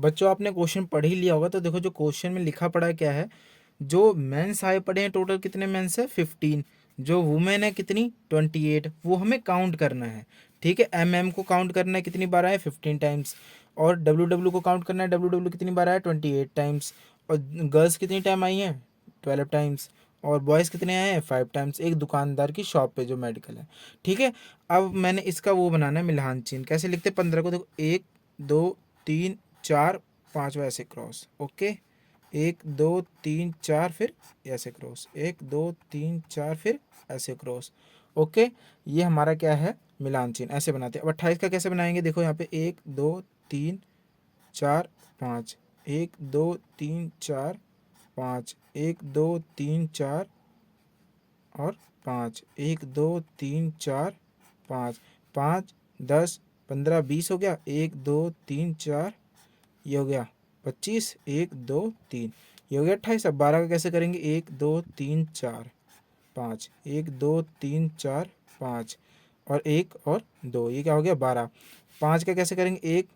बच्चों आपने क्वेश्चन पढ़ ही लिया होगा, तो देखो जो क्वेश्चन में लिखा पड़ा है क्या है। जो मेंस आए पड़े हैं टोटल कितने मेंस है 15, जो वुमेन है कितनी 28, वो हमें काउंट करना है। ठीक है, एम को काउंट करना है कितनी बार आए 15 टाइम्स, और डब्ल्यू को काउंट करना है, डब्ल्यू कितनी बार आया 28 टाइम्स, और गर्ल्स कितनी टाइम आई हैं 12 टाइम्स, और बॉयज़ कितने आए हैं 5 टाइम्स, एक दुकानदार की शॉप पे जो मेडिकल है। ठीक है, अब मैंने इसका वो बनाना है मिलान चिन्ह। कैसे लिखते हैं 15 को, देखो 1 2 3 4 5 ऐसे क्रॉस। ओके, 1 2 3 4 फिर ऐसे क्रॉस, 1 2 3 4 फिर ऐसे क्रॉस। ओके, ये हमारा क्या है मिलान चिन्ह, ऐसे बनाते हैं। अब 28 का कैसे बनाएंगे, देखो यहाँ पे 1 2 3 4 5, 1 2 3 4 5, 1 2 3 4 और 5, 1 2 3 4 5, 5 10 15 20 हो गया, 1 2 3 4, ये हो गया 25, 1 2 3, ये हो गया 28। अब 12 का कैसे करेंगे, 1 2 3 4 5, 1 2 3 4 5 और 1 और 2, ये क्या हो गया 12। 5 का कैसे करेंगे, 1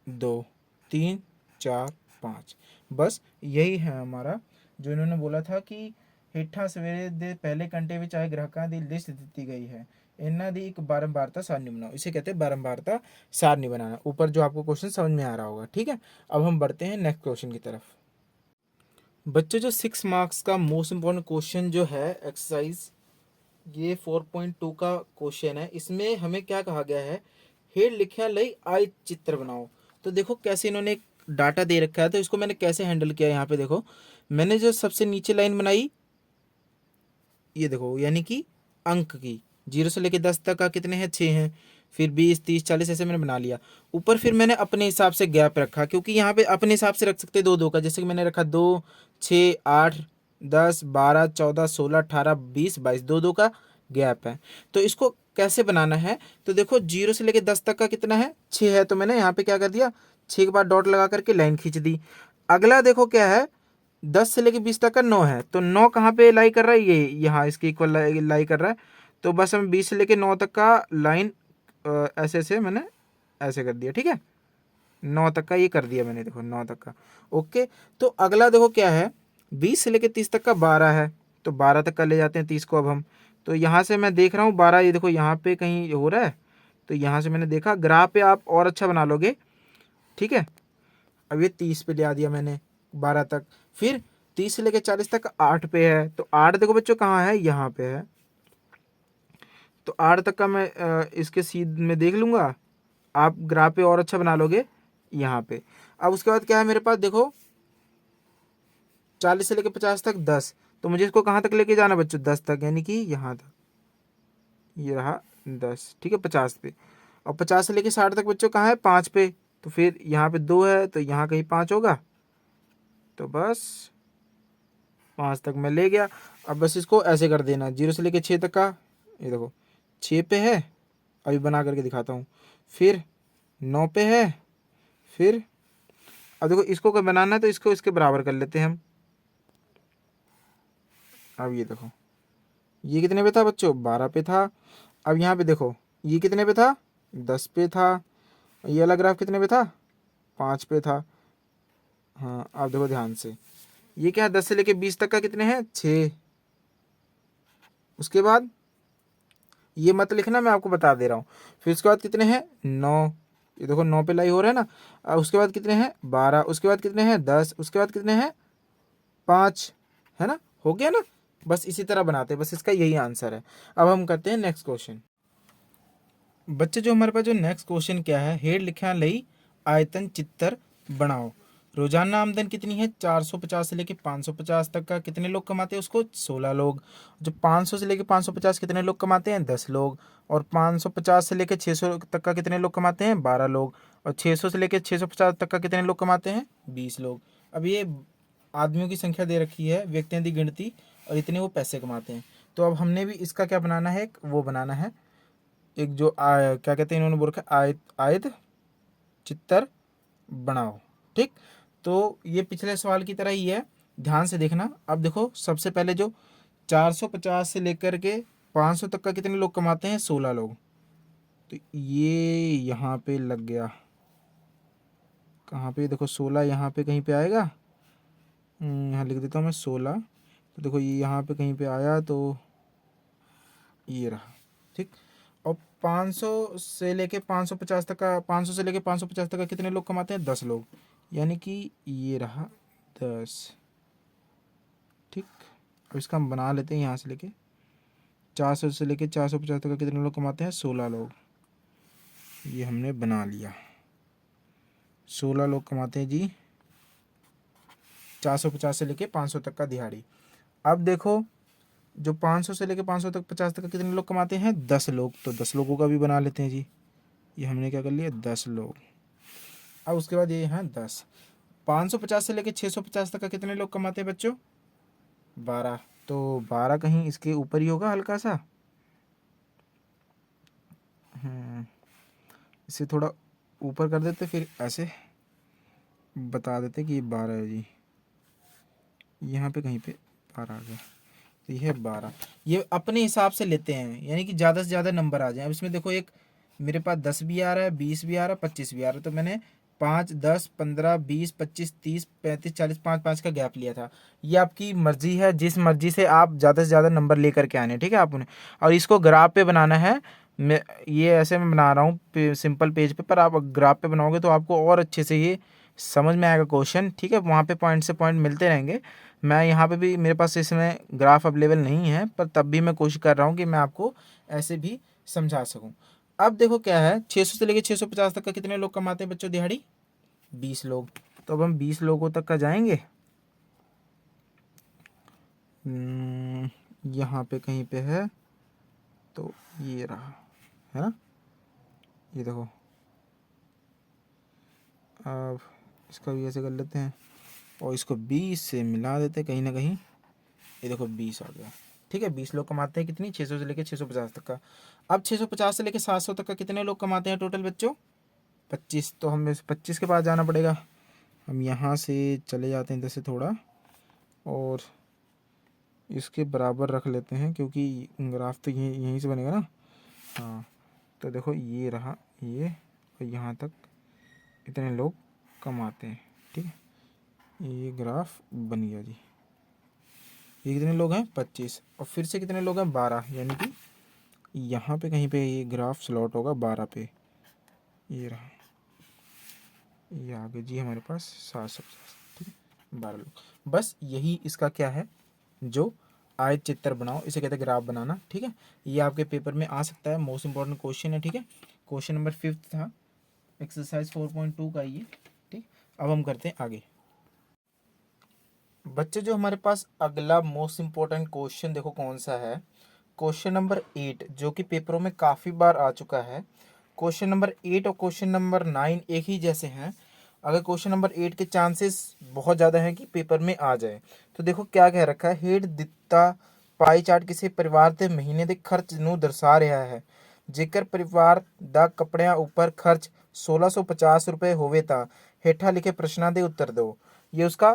2 3 4 5। बस यही है हमारा, जो इन्होंने बोला था कि हेठा सवेरे दे पहले घंटे में चाहे ग्राहकों की लिस्ट दी गई है, इन्हों की एक बारंबारता सारणी बनाओ। इसे कहते हैं बारंबारता सारणी बनाना। ऊपर जो आपको क्वेश्चन समझ में आ रहा होगा। ठीक है, अब हम बढ़ते हैं नेक्स्ट क्वेश्चन की तरफ। बच्चों जो 6 मार्क्स का मोस्ट इंपॉर्टेंट क्वेश्चन जो है एक्सरसाइज ये 4.2 का क्वेश्चन है। इसमें हमें क्या कहा गया है, हेड लिखा लई आय चित्र बनाओ। तो देखो कैसे इन्होंने एक डाटा दे रखा है, तो इसको मैंने कैसे हैंडल किया। यहाँ पे देखो मैंने जो सबसे नीचे लाइन बनाई, ये देखो यानी कि अंक की 0 से लेकर 10 तक का कितने हैं 6 हैं, फिर 20 30 40 ऐसे मैंने बना लिया। ऊपर फिर मैंने अपने हिसाब से गैप रखा, क्योंकि यहाँ पे अपने हिसाब से रख सकते दो दो का, जैसे कि मैंने रखा 2 6 8 10 12 14 16 18 20 22, दो दो का गैप है। तो इसको कैसे बनाना है, तो देखो 0 से लेकर 10 तक का कितना है 6 है, तो मैंने यहाँ पे क्या कर दिया 6 के बाद डॉट लगा करके लाइन खींच दी। अगला देखो क्या है, 10 से लेके 20 तक का 9 है, तो 9 कहाँ पे लाई कर रहा है, ये यहाँ इसके इक्वल लाई कर रहा है। तो बस हम 20 से लेके 9 तक का लाइन ऐसे ऐसे मैंने ऐसे कर दिया। ठीक है, 9 तक का ये कर दिया मैंने, देखो 9 तक का। ओके, तो अगला देखो क्या है, 20 से लेके 30 तक का 12 है, तो 12 तक का ले जाते हैं 30 को अब हम। तो यहाँ से मैं देख रहा हूँ 12, ये देखो यहाँ पे कहीं हो रहा है, तो यहाँ से मैंने देखा ग्राफ पे आप और अच्छा बना लोगे। ठीक है, अब ये 30 पे ले आ दिया मैंने 12 तक, फिर 30 से लेकर 40 तक 8 पे है, तो 8 देखो बच्चों कहाँ है, यहाँ पे है। तो 8 तक का मैं इसके सीध में देख लूँगा, आप ग्राफ पे और अच्छा बना लोगे यहाँ पे। अब उसके बाद क्या है मेरे पास, देखो 40 से लेकर 50 तक 10, तो मुझे इसको कहाँ तक लेके जाना बच्चों 10 तक, यानी कि यहाँ तक, ये रहा 10। ठीक है, 50 पे। और 50 से लेकर 60 तक बच्चों कहाँ है 5 पे, तो फिर यहाँ पे 2 है, तो यहाँ कहीं 5 होगा, तो बस 5 तक मैं ले गया। अब बस इसको ऐसे कर देना, 0 से लेके 6 तक का, ये देखो 6 पे है, अभी बना करके दिखाता हूँ, फिर 9 पे है, फिर अब देखो इसको कोई बनाना है तो इसको इसके बराबर कर लेते हैं हम। अब ये देखो ये कितने पे था बच्चों 12 पे था। अब यहाँ पे देखो ये कितने पे था 10 पे था, ये वाला ग्राफ कितने पे था 5 पे था। हाँ, अब देखो ध्यान से, ये क्या है 10 से लेके 20 तक का कितने हैं 6। उसके बाद ये मत लिखना, मैं आपको बता दे रहा हूँ। फिर उसके बाद कितने हैं 9, ये देखो 9 पे लाई हो रहा है ना। और उसके बाद कितने हैं 12, उसके बाद कितने हैं 10, उसके बाद कितने हैं 5, है ना, हो गया ना। बस इसी तरह बनाते हैं, बस इसका यही आंसर है। अब हम करते हैं नेक्स्ट क्वेश्चन। बच्चे जो हमारे पास जो नेक्स्ट क्वेश्चन क्या है, हेड लिखा लई आयतन चित्र बनाओ। रोजाना आमदन कितनी है 450 से लेके 550 तक का कितने लोग कमाते हैं उसको 16 लोग। जो 500 से लेके 550 कितने लोग कमाते हैं 10 लोग। और 550 से लेके 600 तक का कितने लोग कमाते हैं 12 लोग। और 600 से लेके 650 तक का कितने लोग कमाते हैं 20 लोग। अब ये आदमियों की संख्या दे रखी है, व्यक्तियों की गिनती, और इतने वो पैसे कमाते हैं। तो अब हमने भी इसका क्या बनाना है, एक वो बनाना है, एक जो क्या कहते हैं इन्होंने बोल रखा है आयत आयत चित्र बनाओ। ठीक, तो ये पिछले सवाल की तरह ही है, ध्यान से देखना। अब देखो सबसे पहले जो 450 से लेकर के 500 तक का कितने लोग कमाते हैं 16 लोग, तो ये यहाँ पे लग गया। कहाँ पे, देखो 16 यहाँ पे कहीं पे आएगा। यहाँ लिख देता हूँ मैं 16। तो देखो ये यहाँ पे कहीं पे आया, तो ये रहा। ठीक। और 500 से लेके 550 तक का, 500 से लेके 550 तक का कितने लोग कमाते हैं? 10 लोग। यानी कि ये रहा 10। ठीक। अब इसका हम बना लेते हैं। यहाँ से लेके 400 से लेके 450 तक का कितने लोग कमाते हैं? 16 लोग। ये हमने बना लिया। 16 लोग कमाते हैं जी 450 से लेके 500 तक का दिहाड़ी। अब देखो जो 500 से लेके 500 तक 50 तक का कितने लोग कमाते हैं? 10 लोग। तो 10 लोगों का भी बना लेते हैं जी। ये हमने क्या कर लिया? 10 लोग। अब उसके बाद ये यहाँ 10। 550 से लेके 650 तक का कितने लोग कमाते हैं बच्चों? 12। तो 12 कहीं इसके ऊपर ही होगा हल्का सा। इसे थोड़ा ऊपर कर देते, फिर ऐसे बता देते कि ये 12 है जी। यहाँ पे कहीं पे 12 आ गया, तो ये है 12। ये अपने हिसाब से लेते हैं, यानी कि ज़्यादा से ज़्यादा नंबर आ जाए। अब इसमें देखो एक मेरे पास 10 भी आ रहा है, 20 भी आ रहा है, 25 भी आ रहा है। तो मैंने 5, 10, 15, 20, 25, 30, 35, 40, 5-5 का गैप लिया था। ये आपकी मर्जी है, जिस मर्जी से आप ज़्यादा से ज़्यादा नंबर लेकर के आने। ठीक है आप उन्हें, और इसको ग्राफ पे बनाना है। मैं ये ऐसे मैं बना रहा हूँ सिंपल पेज पे, पर आप ग्राफ पे बनाओगे तो आपको और अच्छे से ये समझ में आएगा क्वेश्चन। ठीक है, वहाँ पे पॉइंट से पॉइंट मिलते रहेंगे। मैं यहाँ पे भी, मेरे पास इसमें ग्राफ अवेलेबल नहीं है, पर तब भी मैं कोशिश कर रहा हूँ कि मैं आपको ऐसे भी समझा सकूँ। अब देखो क्या है, 600 से लेके 650 तक का कितने लोग कमाते हैं बच्चों दिहाड़ी? 20 लोग। तो अब हम 20 लोगों तक का जाएंगे। यहाँ पे कहीं पे है, तो ये रहा, है ना? ये देखो, अब इसका भी ऐसे कर लेते हैं और इसको 20 से मिला देते हैं कहीं ना कहीं। ये देखो 20 आ गया। ठीक है, 20 लोग कमाते हैं कितनी? 600 से लेके 650 तक का। अब 650 से लेके 700 तक का कितने लोग कमाते हैं टोटल बच्चों? 25। तो हमें 25 के पास जाना पड़ेगा। हम यहाँ से चले जाते हैं इधर से थोड़ा, और इसके बराबर रख लेते हैं, क्योंकि ग्राफ तो यहीं से बनेगा ना। हाँ, तो देखो ये रहा, ये और यहाँ तक इतने लोग कमाते हैं। ठीक है, ये ग्राफ बन गया जी। ये कितने लोग हैं? 25। और फिर से कितने लोग हैं? 12। यानी कि यहाँ पे कहीं पे ये ग्राफ स्लॉट होगा 12 पे। ये रहा, ये आ गए जी हमारे पास 750। ठीक है, 12 लोग। बस यही इसका क्या है, जो आयत चित्र बनाओ, इसे कहते हैं ग्राफ बनाना। ठीक है, ये आपके पेपर में आ सकता है, मोस्ट इंपॉर्टेंट क्वेश्चन है। ठीक है, क्वेश्चन नंबर 5 था, एक्सरसाइज 4.2 का ये। ठीक, अब हम करते हैं आगे। बच्चे जो हमारे पास अगला मोस्ट इंपॉर्टेंट क्वेश्चन देखो कौन सा है। क्वेश्चन नंबर 8, जो कि पेपरों में काफ़ी बार आ चुका है। क्वेश्चन नंबर 8 और क्वेश्चन नंबर 9 एक ही जैसे हैं। अगर क्वेश्चन नंबर 8 के चांसेस बहुत ज़्यादा हैं कि पेपर में आ जाए, तो देखो क्या कह रखा है। ਹੇਠ ਦਿੱਤਾ ਪਾਈ ਚਾਰਟ ਕਿਸੇ ਪਰਿਵਾਰ ਦੇ ਮਹੀਨੇ ਦੇ ਖਰਚ ਨੂੰ ਦਰਸਾ ਰਿਹਾ ਹੈ। ਜੇਕਰ ਪਰਿਵਾਰ ਦਾ ਕੱਪੜਿਆਂ ਉੱਪਰ ਖਰਚ 1650 रुपये ਹੋਵੇ ਤਾਂ ਹੇਠਾਂ लिखे प्रश्नों ਦੇ उत्तर दो। ये उसका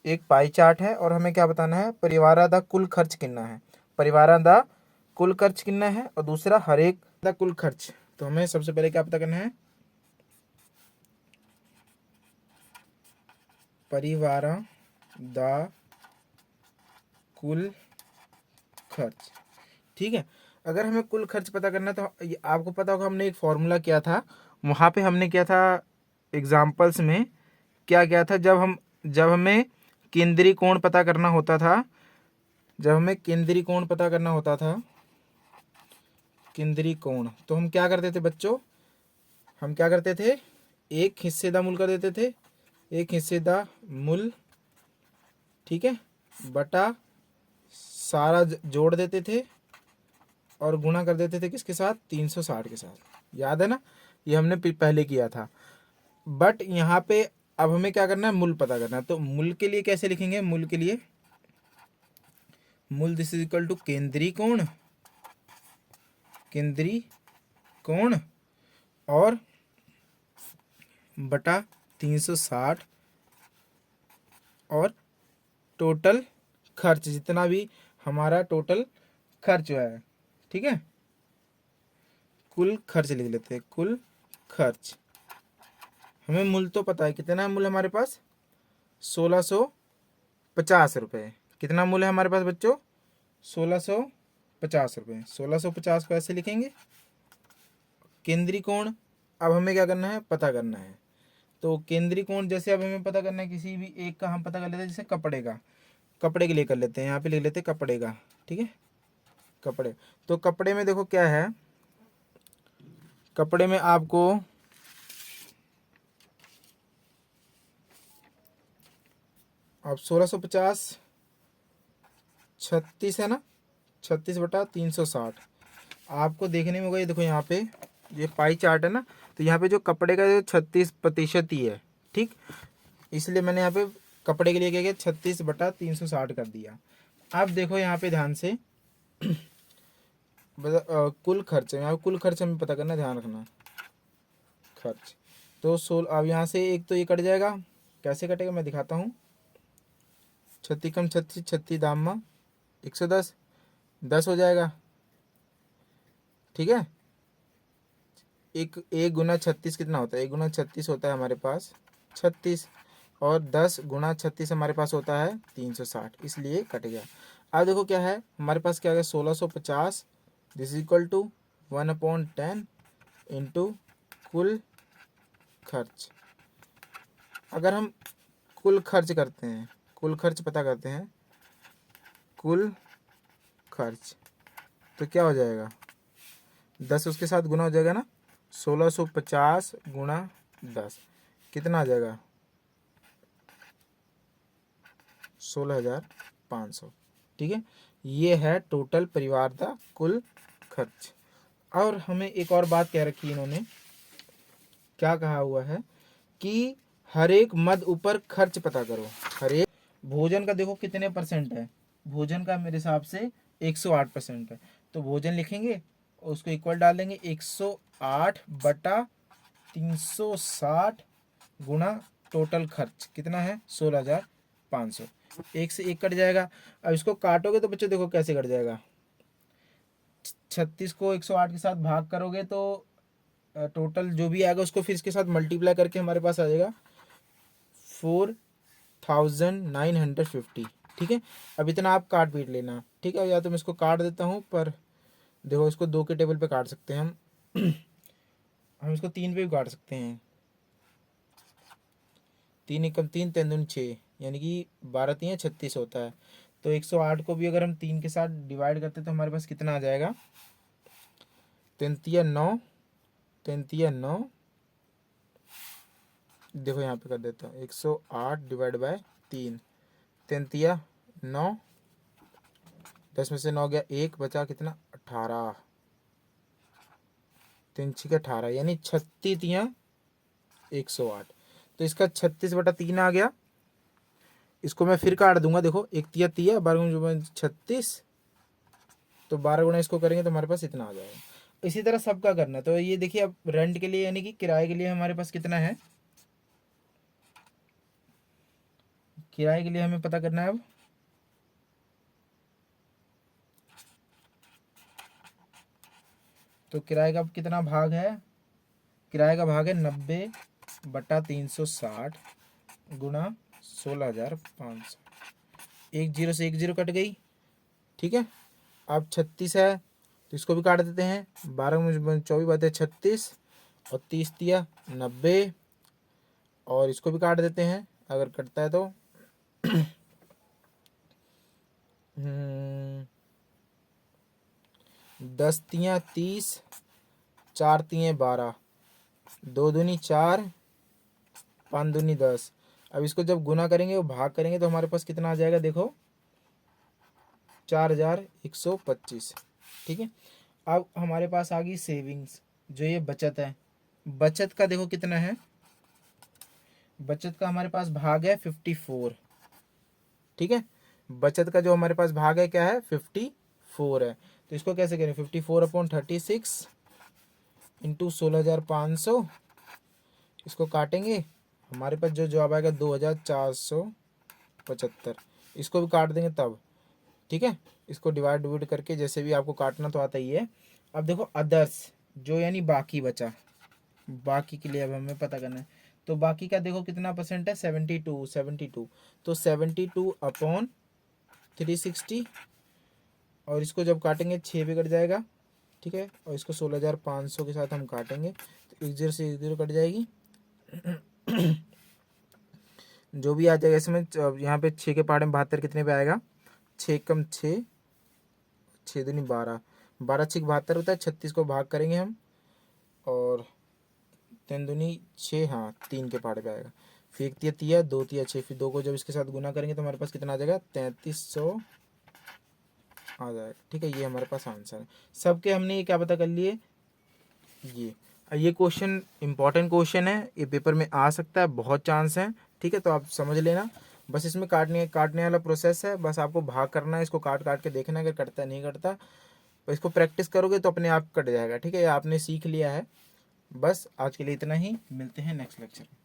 एक पाई चार्ट है, और हमें क्या बताना है? परिवार का कुल खर्च कितना है। परिवार का कुल खर्च कितना है, और दूसरा हर एक का कुल खर्च। तो हमें सबसे पहले क्या पता करना है? परिवार दा कुल खर्च। ठीक है, अगर हमें कुल खर्च पता करना है, तो आपको पता होगा हमने एक फॉर्मूला किया था। वहाँ पे हमने किया था एग्जाम्पल्स में, क्या किया था, जब हमें केंद्रीय कोण पता करना होता था, केंद्रीय कोण, तो हम क्या करते थे बच्चों? हम क्या करते थे? एक हिस्से का मूल कर देते थे, एक हिस्से का मूल, ठीक है, बटा सारा जोड़ देते थे, और गुणा कर देते थे किसके साथ? 360 के साथ। याद है ना, ये हमने पहले किया था। बट यहाँ पे अब हमें क्या करना है? मूल पता करना है। तो मूल के लिए कैसे लिखेंगे? मूल के लिए मूल दिस इज इक्वल टू केंद्रीय कोण और बटा 360, और टोटल खर्च, जितना भी हमारा टोटल खर्च हुआ है। ठीक है, कुल खर्च लिख लेते हैं, कुल खर्च। हमें मूल्य तो पता है, कितना है मूल्य हमारे पास, 1650 रुपये। कितना मूल्य है हमारे पास बच्चों, 1650 रुपये। 1650 को ऐसे लिखेंगे। केंद्रीय कोण अब हमें क्या करना है, पता करना है। तो केंद्रीय कोण जैसे अब हमें पता करना है, किसी भी एक का हम पता कर लेते हैं, जैसे कपड़े का, कपड़े के लिए कर लेते हैं, यहाँ पे लिख लेते हैं कपड़े का। ठीक है, कपड़े। तो कपड़े में देखो क्या है, कपड़े में आपको अब 1650 36 है ना, 36/360 आपको देखने में होगा। ये देखो यहाँ पे ये पाई चार्ट है ना, तो यहाँ पे जो कपड़े का जो 36% ही है। ठीक, इसलिए मैंने यहाँ पे कपड़े के लिए क्या किया, 36/360 कर दिया। अब देखो यहाँ पे ध्यान से कुल खर्च है, यहाँ पे कुल खर्च हमें पता करना, ध्यान रखना खर्च। तो अब यहाँ से एक तो ये कट जाएगा, कैसे कटेगा मैं दिखाता हूँ। 36 कम 36, 36 दाम में 110, 10 हो जाएगा। ठीक है, एक गुना 36 कितना होता है, 1 गुना 36 होता है हमारे पास 36, और 10 गुना 36 हमारे पास होता है 360, इसलिए कट गया। अब देखो क्या है हमारे पास, क्या है 1650 this is equal to 1/10 into कुल खर्च। अगर हम कुल खर्च करते हैं, कुल खर्च पता करते हैं, कुल खर्च तो क्या हो जाएगा, 10 उसके साथ गुना हो जाएगा ना, 1650 गुना 10 कितना आ जाएगा, 16,500। ठीक है, ये है टोटल परिवार का कुल खर्च। और हमें एक और बात कह रखी है इन्होंने, क्या कहा हुआ है कि हर एक मद ऊपर खर्च पता करो। हर एक भोजन का देखो कितने परसेंट है, भोजन का मेरे हिसाब से 108% है। तो भोजन लिखेंगे और उसको इक्वल डाल देंगे, 108/360 गुणा टोटल खर्च कितना है, 16,500। एक से एक कट जाएगा। अब इसको काटोगे तो बच्चों देखो कैसे कट जाएगा, 36 को 108 के साथ भाग करोगे तो टोटल जो भी आएगा उसको फिर इसके साथ मल्टीप्लाई करके हमारे पास आ जाएगा 4,950। ठीक है, अब इतना आप काट पीट लेना। ठीक है, या तो मैं इसको काट देता हूँ, पर देखो इसको 2 के टेबल पे काट सकते हैं हम हम इसको 3 पे भी काट सकते हैं। 3 एकम 3, 3 दूनी 6, यानी कि 12 3 36 होता है। तो 108 को भी अगर हम 3 के साथ डिवाइड करते तो हमारे पास कितना आ जाएगा, 3×9, 3×9, देखो यहाँ पे कर देता हूँ, 108/3, 3×9, 10 में से 9 गया, 1 बचा कितना 18, 3×6 = 18, यानी 36×108। तो इसका 36/3 आ गया। इसको मैं फिर काट दूंगा, देखो 1×3 = 36, तो 12 गुना इसको करेंगे तो हमारे पास इतना आ जाएगा। इसी तरह सबका करना है। तो ये देखिए अब रेंट के लिए यानी कि किराए के लिए हमारे पास कितना है, किराए के लिए हमें पता करना है। अब तो किराए का कितना भाग है, किराए का भाग है 90/360 गुणा 16,500। एक जीरो से एक जीरो कट गई। ठीक है, अब 36 है तो इसको भी काट देते हैं, 12 में 24 बातें 36, और 30×3 = 90, और इसको भी काट देते हैं अगर कटता है तो 10×3 = 30, 4×3 = 12, 2×2 = 4, 5×2 = 10। अब इसको जब गुना करेंगे वो भाग करेंगे तो हमारे पास कितना आ जाएगा, देखो 4,125। ठीक है, अब हमारे पास आ गई सेविंग्स, जो ये बचत है। बचत का देखो कितना है, बचत का हमारे पास भाग है 54। ठीक है, बचत का जो हमारे पास भाग है क्या है, 54 है। तो इसको कैसे करें, 54/36 इंटू 16,500, इसको काटेंगे, हमारे पास जो जवाब आएगा 2,475। इसको भी काट देंगे तब। ठीक है, इसको डिवाइड करके जैसे भी आपको काटना तो आता ही है। अब देखो अदर्स, जो यानी बाकी बचा, बाकी के लिए अब हमें पता करना है। तो बाकी का देखो कितना परसेंट है, 72। तो 72 अपॉन 360, और इसको जब काटेंगे 6 पे कट जाएगा, ठीक है, और इसको 16,500 के साथ हम काटेंगे तो 1 0 से 1 0 कट जाएगी। जो भी आ जाएगा इसमें, यहाँ पे 6 के पहाड़े में 72 कितने पे आएगा, 6 कम 6, 6 दूनी 12, 12 6 72 होता है। 36 को भाग करेंगे हम, और 3 दूनी 6, हाँ 3 के पहाड़े पे आएगा। फिर 1 तिया तिया, 2 तिया 6, फिर 2 को जब इसके साथ गुना करेंगे तो हमारे पास कितना आ जाएगा, 3300 आ जाएगा। ठीक है, ये हमारे पास आंसर है। सबके हमने ये क्या पता कर लिए, ये क्वेश्चन इंपॉर्टेंट क्वेश्चन है, ये पेपर में आ सकता है, बहुत चांस है। ठीक है, तो आप समझ लेना। बस इसमें काटने वाला प्रोसेस है, बस आपको भाग करना है, इसको काट काट के देखना है, अगर कटता है नहीं कटता, तो इसको प्रैक्टिस करोगे तो अपने आप कट जाएगा। ठीक है, ये आपने सीख लिया है। बस आज के लिए इतना ही, मिलते हैं नेक्स्ट लेक्चर में।